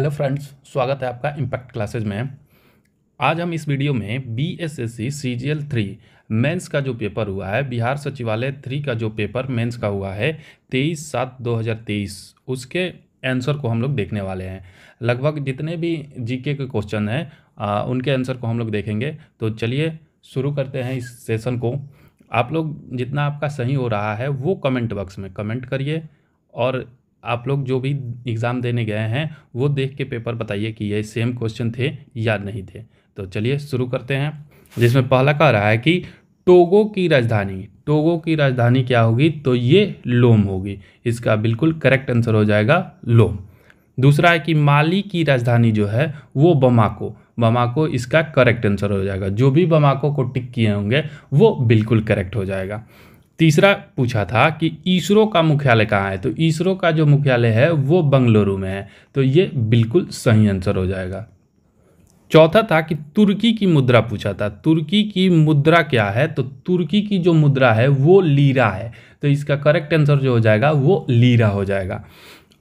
Hello friends, स्वागत है आपका इम्पैक्ट क्लासेज में। आज हम इस वीडियो में बीएसएससी सीजीएल 3 मेंस का जो पेपर हुआ है, बिहार सचिवालय 3 का जो पेपर मेंस का हुआ है 23/7/2023, उसके आंसर को हम लोग देखने वाले हैं। लगभग जितने भी जीके के क्वेश्चन हैं उनके आंसर को हम लोग देखेंगे। तो चलिए शुरू करते हैं इस सेशन को। आप लोग जितना आपका सही हो रहा है वो कमेंट बॉक्स में कमेंट करिए, और आप लोग जो भी एग्ज़ाम देने गए हैं वो देख के पेपर बताइए कि ये सेम क्वेश्चन थे या नहीं थे। तो चलिए शुरू करते हैं, जिसमें पहला कह रहा है कि टोगो की राजधानी क्या होगी, तो ये लोम होगी। इसका बिल्कुल करेक्ट आंसर हो जाएगा लोम। दूसरा है कि माली की राजधानी जो है वो बमाको इसका करेक्ट आंसर हो जाएगा। जो भी बमाको को टिक किए होंगे वो बिल्कुल करेक्ट हो जाएगा। तीसरा पूछा था कि इसरो का मुख्यालय कहाँ है, तो इसरो का जो मुख्यालय है वो बंगलुरु में है, तो ये बिल्कुल सही आंसर हो जाएगा। चौथा था कि तुर्की की मुद्रा पूछा था। तुर्की की मुद्रा क्या है, तो तुर्की की जो मुद्रा है वो लीरा है, तो इसका करेक्ट आंसर जो हो जाएगा वो लीरा हो जाएगा।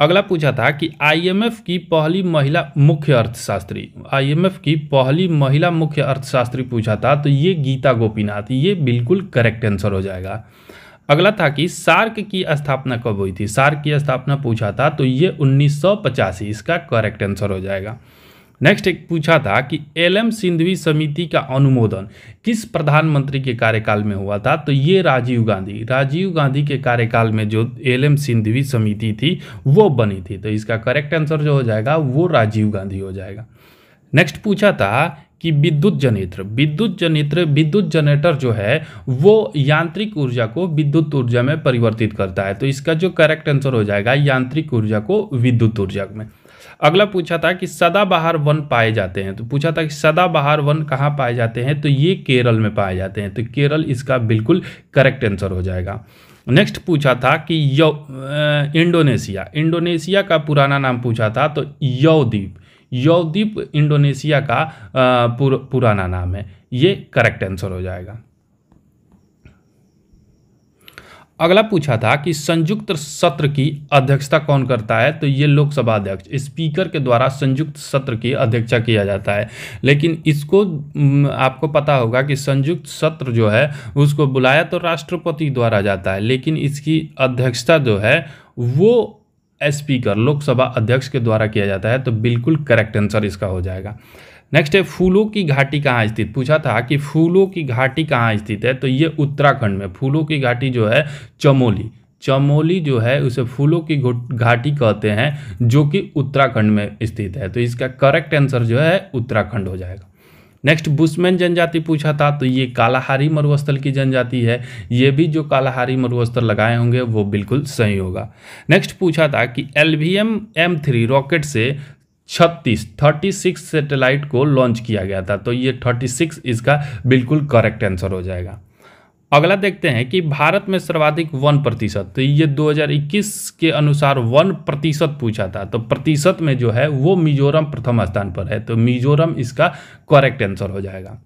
अगला पूछा था कि आईएमएफ की पहली महिला मुख्य अर्थशास्त्री पूछा था, तो ये गीता गोपीनाथ, ये बिल्कुल करेक्ट आंसर हो जाएगा। अगला था कि सार्क की स्थापना कब हुई थी। सार्क की स्थापना पूछा था, तो ये 1985, इसका करेक्ट आंसर हो जाएगा। नेक्स्ट एक पूछा था कि एलएम सिंघवी समिति का अनुमोदन किस प्रधानमंत्री के कार्यकाल में हुआ था, तो ये राजीव गांधी के कार्यकाल में जो एलएम सिंघवी समिति थी वो बनी थी, तो इसका करेक्ट आंसर जो हो जाएगा वो राजीव गांधी हो जाएगा। नेक्स्ट पूछा था कि विद्युत जनरेटर जो है वो यांत्रिक ऊर्जा को विद्युत ऊर्जा में परिवर्तित करता है, तो इसका जो करेक्ट आंसर हो जाएगा यांत्रिक ऊर्जा को विद्युत ऊर्जा में। अगला पूछा था कि सदाबहार वन पाए जाते हैं, तो पूछा था कि सदाबहार वन कहाँ पाए जाते हैं, तो ये केरल में पाए जाते हैं, तो केरल इसका बिल्कुल करेक्ट आंसर हो जाएगा। नेक्स्ट पूछा था कि इंडोनेशिया का पुराना नाम पूछा था, तो यवद्वीप इंडोनेशिया का पुराना नाम है, ये करेक्ट आंसर हो जाएगा। अगला पूछा था कि संयुक्त सत्र की अध्यक्षता कौन करता है, तो ये लोकसभा अध्यक्ष, स्पीकर के द्वारा संयुक्त सत्र की अध्यक्षता किया जाता है। लेकिन इसको आपको पता होगा कि संयुक्त सत्र जो है उसको बुलाया तो राष्ट्रपति द्वारा जाता है, लेकिन इसकी अध्यक्षता जो है वो स्पीकर लोकसभा अध्यक्ष के द्वारा किया जाता है, तो बिल्कुल करेक्ट आंसर इसका हो जाएगा। नेक्स्ट है फूलों की घाटी कहाँ स्थित। पूछा था कि फूलों की घाटी कहाँ स्थित है, तो ये उत्तराखंड में फूलों की घाटी जो है चमोली जो है उसे फूलों की घाटी कहते हैं, जो कि उत्तराखंड में स्थित है, तो इसका करेक्ट आंसर जो है उत्तराखंड हो जाएगा। नेक्स्ट बुशमैन जनजाति पूछा था, तो ये कालाहारी मरुस्थल की जनजाति है, ये भी जो कालाहारी मरुस्थल लगाए होंगे वो बिल्कुल सही होगा। नेक्स्ट पूछा था कि LVM M3 रॉकेट से 36 सैटेलाइट को लॉन्च किया गया था, तो ये 36 इसका बिल्कुल करेक्ट आंसर हो जाएगा। अगला देखते हैं कि भारत में सर्वाधिक 1%, तो ये 2021 के अनुसार 1% पूछा था, तो प्रतिशत में जो है वो मिजोरम प्रथम स्थान पर है, तो मिजोरम इसका करेक्ट आंसर हो जाएगा।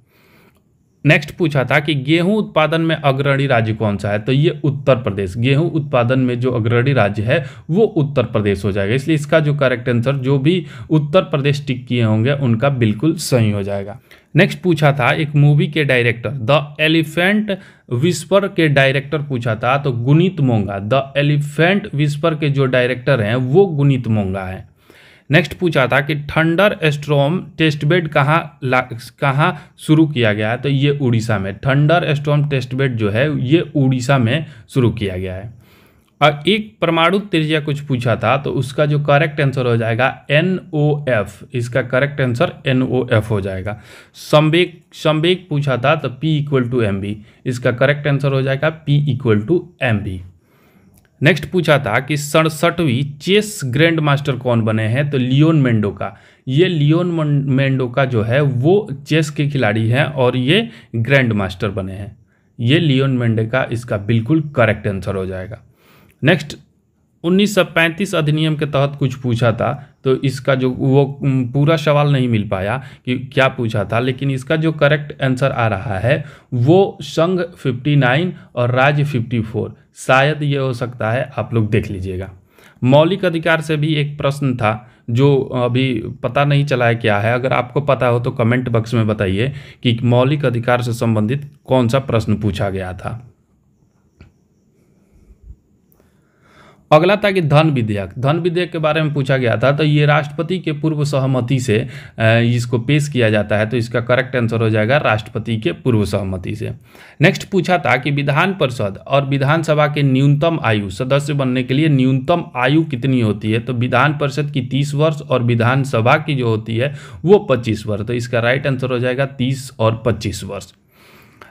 नेक्स्ट पूछा था कि गेहूं उत्पादन में अग्रणी राज्य कौन सा है, तो ये उत्तर प्रदेश, गेहूं उत्पादन में जो अग्रणी राज्य है वो उत्तर प्रदेश हो जाएगा, इसलिए इसका जो करेक्ट आंसर जो भी उत्तर प्रदेश टिक किए होंगे उनका बिल्कुल सही हो जाएगा। नेक्स्ट पूछा था एक मूवी के डायरेक्टर द एलिफेंट विस्पर के डायरेक्टर पूछा था, तो Guneet Monga, the elephant whisper के जो डायरेक्टर हैं वो गुनीत मोंगा हैं। नेक्स्ट पूछा था कि थंडर स्टॉर्म टेस्टबेड कहाँ शुरू किया गया है, तो ये उड़ीसा में, थंडर स्टॉर्म टेस्टबेड जो है ये उड़ीसा में शुरू किया गया है। और एक परमाणु त्रिज्या कुछ पूछा था, तो उसका जो करेक्ट आंसर हो जाएगा NOF, इसका करेक्ट आंसर NOF हो जाएगा। संवेग पूछा था, तो P = mv, इसका करेक्ट आंसर हो जाएगा P = mv। नेक्स्ट पूछा था कि 67वीं चेस ग्रैंड मास्टर कौन बने हैं, तो लियोन मेंडोका, ये लियोन मेंडोका जो है वो चेस के खिलाड़ी हैं और ये ग्रैंड मास्टर बने हैं, ये लियोन मेंडोका इसका बिल्कुल करेक्ट आंसर हो जाएगा। नेक्स्ट 1935 अधिनियम के तहत कुछ पूछा था, तो इसका जो वो पूरा सवाल नहीं मिल पाया कि क्या पूछा था, लेकिन इसका जो करेक्ट आंसर आ रहा है वो संघ 59 और राज्य 54, शायद ये हो सकता है, आप लोग देख लीजिएगा। मौलिक अधिकार से भी एक प्रश्न था जो अभी पता नहीं चला है क्या है। अगर आपको पता हो तो कमेंट बॉक्स में बताइए कि मौलिक अधिकार से संबंधित कौन सा प्रश्न पूछा गया था। अगला था कि धन विधेयक। धन विधेयक के बारे में पूछा गया था, तो ये राष्ट्रपति के पूर्व सहमति से इसको पेश किया जाता है, तो इसका करेक्ट आंसर हो जाएगा राष्ट्रपति के पूर्व सहमति से। नेक्स्ट पूछा था कि विधान परिषद और विधानसभा के न्यूनतम आयु, सदस्य बनने के लिए न्यूनतम आयु कितनी होती है, तो विधान परिषद की 30 वर्ष और विधानसभा की जो होती है वो 25 वर्ष। तो इसका राइट आंसर हो जाएगा 30 और 25 वर्ष।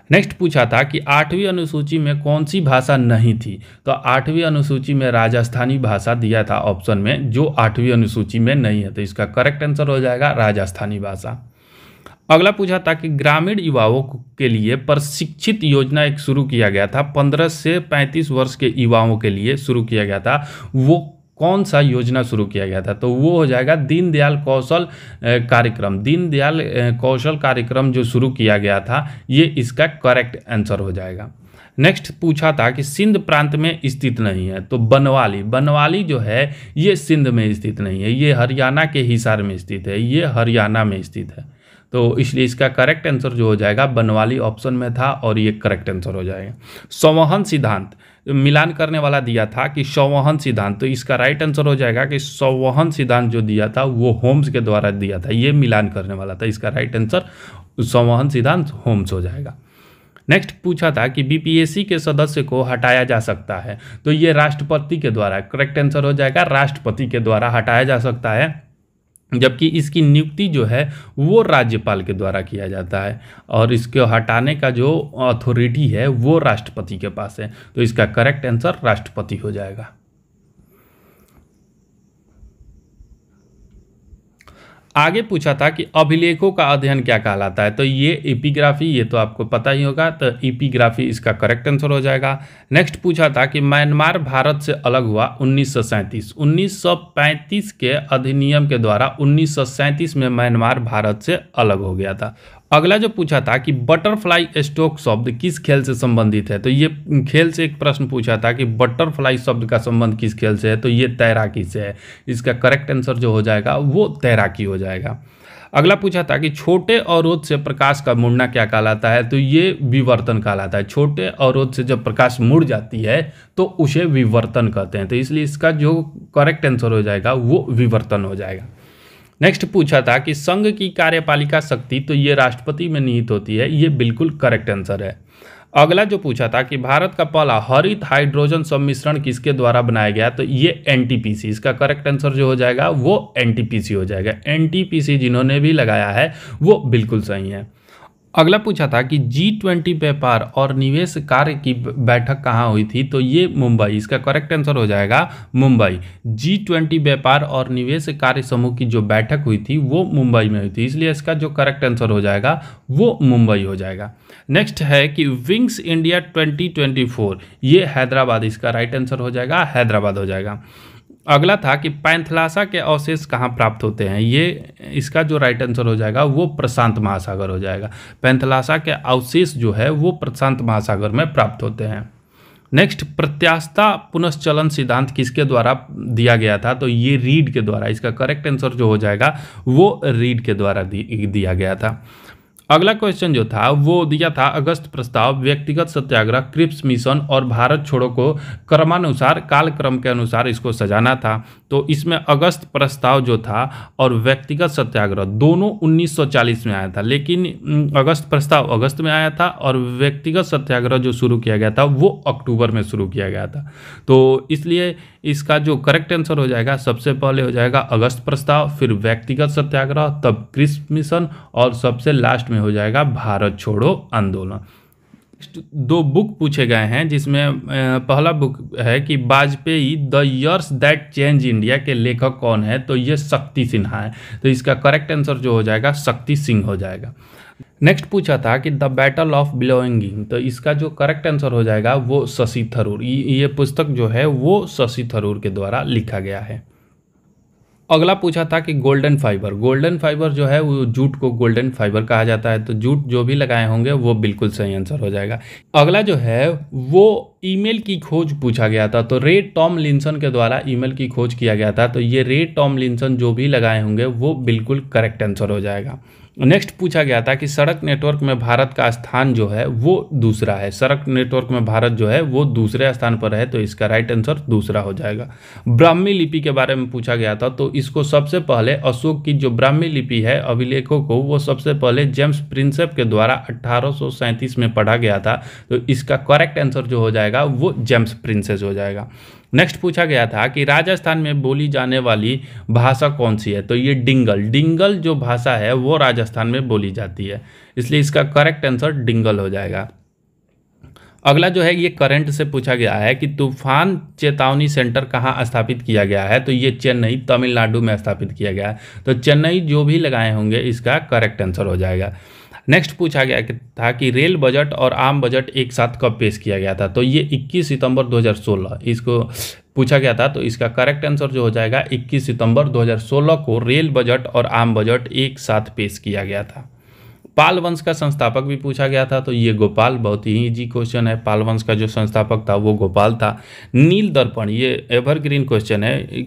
नेक्स्ट पूछा था कि 8वीं अनुसूची में कौन सी भाषा नहीं थी, तो 8वीं अनुसूची में राजस्थानी भाषा दिया था ऑप्शन में, जो 8वीं अनुसूची में नहीं है, तो इसका करेक्ट आंसर हो जाएगा राजस्थानी भाषा। अगला पूछा था कि ग्रामीण युवाओं के लिए प्रशिक्षित योजना एक शुरू किया गया था, 15 से 35 वर्ष के युवाओं के लिए शुरू किया गया था, वो कौन सा योजना शुरू किया गया था, तो वो हो जाएगा दीनदयाल कौशल कार्यक्रम। दीनदयाल कौशल कार्यक्रम जो शुरू किया गया था, ये इसका करेक्ट आंसर हो जाएगा। नेक्स्ट पूछा था कि सिंध प्रांत में स्थित नहीं है, तो बनवाली, बनवाली जो है ये सिंध में स्थित नहीं है, ये हरियाणा के हिसार में स्थित है, ये हरियाणा में स्थित है, तो इसलिए इसका करेक्ट आंसर जो हो जाएगा बनवाली ऑप्शन में था और ये करेक्ट आंसर हो जाएगा। संवहन सिद्धांत मिलान करने वाला दिया था कि संवहन सिद्धांत, तो इसका राइट आंसर हो जाएगा कि संवहन सिद्धांत जो दिया था वो होम्स के द्वारा दिया था, ये मिलान करने वाला था, इसका राइट आंसर संवहन सिद्धांत होम्स हो जाएगा। नेक्स्ट पूछा था कि बीपीएससी के सदस्य को हटाया जा सकता है, तो ये राष्ट्रपति के द्वारा, करेक्ट आंसर हो जाएगा राष्ट्रपति के द्वारा हटाया जा सकता है, जबकि इसकी नियुक्ति जो है वो राज्यपाल के द्वारा किया जाता है और इसको हटाने का जो अथॉरिटी है वो राष्ट्रपति के पास है, तो इसका करेक्ट आंसर राष्ट्रपति हो जाएगा। आगे पूछा था कि अभिलेखों का अध्ययन क्या कहलाता है, तो ये एपिग्राफी, ये तो आपको पता ही होगा, तो एपिग्राफी इसका करेक्ट आंसर हो जाएगा। नेक्स्ट पूछा था कि म्यांमार भारत से अलग हुआ 1937, 1935 के अधिनियम के द्वारा 1937 में म्यांमार भारत से अलग हो गया था। अगला जो पूछा था कि बटरफ्लाई स्ट्रोक शब्द किस खेल से संबंधित है, तो ये खेल से एक प्रश्न पूछा था कि बटरफ्लाई शब्द का संबंध किस खेल से है, तो ये तैराकी से है, इसका करेक्ट आंसर जो हो जाएगा वो तैराकी हो जाएगा। अगला पूछा था कि छोटे अवरोध से प्रकाश का मुड़ना क्या कहलाता है, तो ये विवर्तन कहलाता है। छोटे अवरोध से जब प्रकाश मुड़ जाती है तो उसे विवर्तन कहते हैं, तो इसलिए इसका जो करेक्ट आंसर हो जाएगा वो विवर्तन हो जाएगा। नेक्स्ट पूछा था कि संघ की कार्यपालिका शक्ति, तो ये राष्ट्रपति में निहित होती है, ये बिल्कुल करेक्ट आंसर है। अगला जो पूछा था कि भारत का पहला हरित हाइड्रोजन सम्मिश्रण किसके द्वारा बनाया गया, तो ये एनटीपीसी, इसका करेक्ट आंसर जो हो जाएगा वो एनटीपीसी हो जाएगा। एनटीपीसी जिन्होंने भी लगाया है वो बिल्कुल सही है। अगला पूछा था कि G20 व्यापार और निवेश कार्य की बैठक कहाँ हुई थी, तो ये मुंबई, इसका करेक्ट आंसर हो जाएगा मुंबई। G20 व्यापार और निवेश कार्य समूह की जो बैठक हुई थी वो मुंबई में हुई थी, इसलिए इसका जो करेक्ट आंसर हो जाएगा वो मुंबई हो जाएगा। नेक्स्ट है कि विंग्स इंडिया 2024, ये हैदराबाद, इसका राइट आंसर हो जाएगा हैदराबाद हो जाएगा। अगला था कि पैंथलासा के अवशेष कहाँ प्राप्त होते हैं, ये इसका जो राइट आंसर हो जाएगा वो प्रशांत महासागर हो जाएगा। पैंथलासा के अवशेष जो है वो प्रशांत महासागर में प्राप्त होते हैं। नेक्स्ट, प्रत्यास्थता पुनश्चलन सिद्धांत किसके द्वारा दिया गया था, तो ये रीड के द्वारा, इसका करेक्ट आंसर जो हो जाएगा वो रीड के द्वारा दिया गया था। अगला क्वेश्चन जो था वो दिया था अगस्त प्रस्ताव, व्यक्तिगत सत्याग्रह, क्रिप्स मिशन और भारत छोड़ो को क्रमानुसार, कालक्रम के अनुसार इसको सजाना था, तो इसमें अगस्त प्रस्ताव जो था और व्यक्तिगत सत्याग्रह दोनों 1940 में आया था, लेकिन अगस्त प्रस्ताव अगस्त में आया था और व्यक्तिगत सत्याग्रह जो शुरू किया गया था वो अक्टूबर में शुरू किया गया था, तो इसलिए इसका जो करेक्ट आंसर हो जाएगा सबसे पहले हो जाएगा अगस्त प्रस्ताव, फिर व्यक्तिगत सत्याग्रह, तब क्रिप्स मिशन और सबसे लास्ट में हो जाएगा भारत छोड़ो आंदोलन। दो बुक पूछे गए हैं जिसमें पहला बुक है कि Vajpayee the years that change India के लेखक कौन है, तो ये शक्ति सिन्हा है, तो इसका करेक्ट आंसर जो हो जाएगा शक्ति सिंह हो जाएगा। नेक्स्ट पूछा था कि द बैटल ऑफ बिलोंगिंग, तो इसका जो करेक्ट आंसर हो जाएगा वो शशि थरूर, ये पुस्तक जो है वो शशि थरूर के द्वारा लिखा गया है। अगला पूछा था कि गोल्डन फाइबर जो है वो जूट को गोल्डन फाइबर कहा जाता है, तो जूट जो भी लगाए होंगे वो बिल्कुल सही आंसर हो जाएगा। अगला जो है वो ईमेल की खोज पूछा गया था, तो रे टॉमलिंसन के द्वारा ईमेल की खोज किया गया था, तो ये रे टॉमलिंसन जो भी लगाए होंगे वो बिल्कुल करेक्ट आंसर हो जाएगा। नेक्स्ट पूछा गया था कि सड़क नेटवर्क में भारत का स्थान जो है वो दूसरा है, सड़क नेटवर्क में भारत जो है वो दूसरे स्थान पर है, तो इसका राइट आंसर दूसरा हो जाएगा। ब्राह्मी लिपि के बारे में पूछा गया था, तो इसको सबसे पहले अशोक की जो ब्राह्मी लिपि है अभिलेखों को वो सबसे पहले जेम्स प्रिंसेप के द्वारा 1837 में पढ़ा गया था, तो इसका करेक्ट आंसर जो हो जाएगा वो जेम्स प्रिंसेस हो जाएगा। नेक्स्ट पूछा गया था कि राजस्थान में बोली जाने वाली भाषा कौन सी है, तो ये डिंगल जो भाषा है वो राजस्थान में बोली जाती है, इसलिए इसका करेक्ट आंसर डिंगल हो जाएगा। अगला जो है ये करंट से पूछा गया है कि तूफान चेतावनी सेंटर कहाँ स्थापित किया गया है, तो ये चेन्नई तमिलनाडु में स्थापित किया गया है, तो चेन्नई जो भी लगाए होंगे इसका करेक्ट आंसर हो जाएगा। नेक्स्ट पूछा गया था कि रेल बजट और आम बजट एक साथ कब पेश किया गया था, तो ये 21 सितंबर 2016 इसको पूछा गया था, तो इसका करेक्ट आंसर जो हो जाएगा 21 सितंबर 2016 को रेल बजट और आम बजट एक साथ पेश किया गया था। पाल वंश का संस्थापक भी पूछा गया था, तो ये गोपाल, बहुत ही इजी क्वेश्चन है, पाल वंश का जो संस्थापक था वो गोपाल था। नील दर्पण ये एवरग्रीन क्वेश्चन है,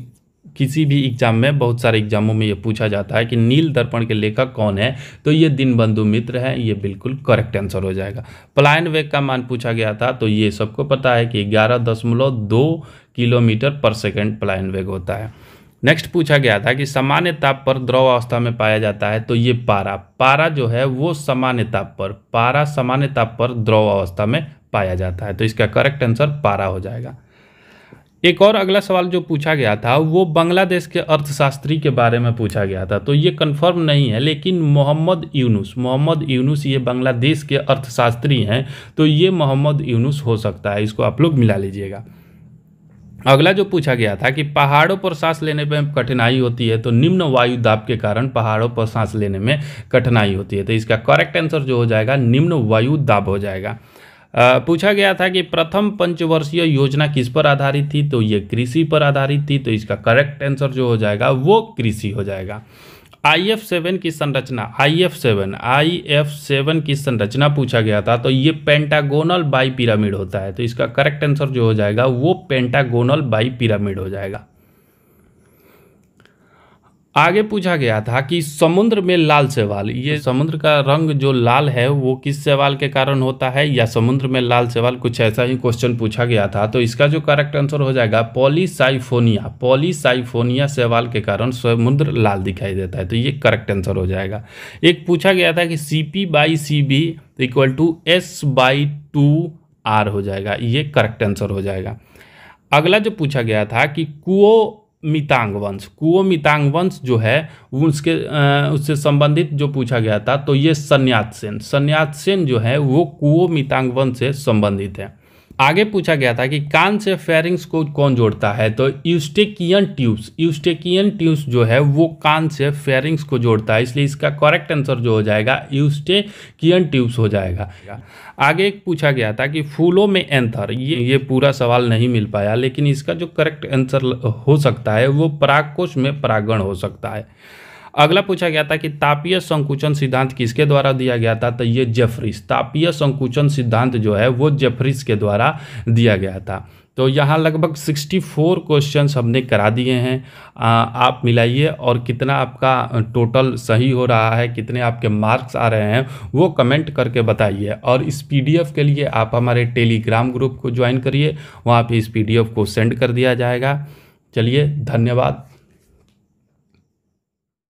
किसी भी एग्जाम में, बहुत सारे एग्जामों में ये पूछा जाता है कि नील दर्पण के लेखक कौन है, तो ये दीनबंधु मित्र है, ये बिल्कुल करेक्ट आंसर हो जाएगा। पलायन वेग का मान पूछा गया था, तो ये सबको पता है कि 11.2 किलोमीटर पर सेकंड पलायन वेग होता है। नेक्स्ट पूछा गया था कि सामान्य ताप पर द्रव अवस्था में पाया जाता है, तो ये पारा जो है वो सामान्य ताप पर द्रव अवस्था में पाया जाता है, तो इसका करेक्ट आंसर पारा हो जाएगा। एक और अगला सवाल जो पूछा गया था वो बांग्लादेश के अर्थशास्त्री के बारे में पूछा गया था, तो ये कंफर्म नहीं है, लेकिन मोहम्मद यूनुस ये बांग्लादेश के अर्थशास्त्री हैं, तो ये मोहम्मद यूनुस हो सकता है, इसको आप लोग मिला लीजिएगा। अगला जो पूछा गया था कि पहाड़ों पर सांस लेने में कठिनाई होती है, तो निम्न वायु दाब के कारण पहाड़ों पर सांस लेने में कठिनाई होती है, तो इसका करेक्ट आंसर जो हो जाएगा निम्न वायु दाब हो जाएगा। पूछा गया था कि प्रथम पंचवर्षीय योजना किस पर आधारित थी, तो ये कृषि पर आधारित थी, तो इसका करेक्ट आंसर जो हो जाएगा वो कृषि हो जाएगा। IF7 की संरचना पूछा गया था, तो ये पेंटागोनल बाई पिरामिड होता है, तो इसका करेक्ट आंसर जो हो जाएगा वो पेंटागोनल बाई पिरामिड हो जाएगा। आगे पूछा गया था कि समुद्र में लाल शैवाल, ये समुद्र का रंग जो लाल है वो किस शैवाल के कारण होता है, या समुद्र में लाल शैवाल, कुछ ऐसा ही क्वेश्चन पूछा गया था, तो इसका जो करेक्ट आंसर हो जाएगा पॉलीसाइफोनिया शैवाल के कारण समुद्र लाल दिखाई देता है, तो ये करेक्ट आंसर हो जाएगा। एक पूछा गया था कि CP/CB = S/2R हो जाएगा, ये करेक्ट आंसर हो जाएगा। अगला जो पूछा गया था कि कुओमितांग वंश जो है उससे संबंधित जो पूछा गया था, तो ये सन्यात सेन जो है वो कुओमितांग वंश से संबंधित है। आगे पूछा गया था कि कान से फेरिंग्स को कौन जोड़ता है, तो यूस्टेकियन ट्यूब्स जो है वो कान से फेरिंग्स को जोड़ता है, इसलिए इसका करेक्ट आंसर जो हो जाएगा यूस्टेकियन ट्यूब्स हो जाएगा। आगे पूछा गया था कि फूलों में एंथर, ये पूरा सवाल नहीं मिल पाया, लेकिन इसका जो करेक्ट आंसर हो सकता है वो परागकोश में परागण हो सकता है। अगला पूछा गया था कि तापीय संकुचन सिद्धांत किसके द्वारा दिया गया था, तो ये जेफरीज, तापीय संकुचन सिद्धांत जो है वो जेफरीज के द्वारा दिया गया था। तो यहाँ लगभग 64 क्वेश्चंस हमने करा दिए हैं, आप मिलाइए और कितना आपका टोटल सही हो रहा है, कितने आपके मार्क्स आ रहे हैं वो कमेंट करके बताइए। और इस PDF के लिए आप हमारे टेलीग्राम ग्रुप को ज्वाइन करिए, वहाँ पे इस PDF को सेंड कर दिया जाएगा। चलिए, धन्यवाद।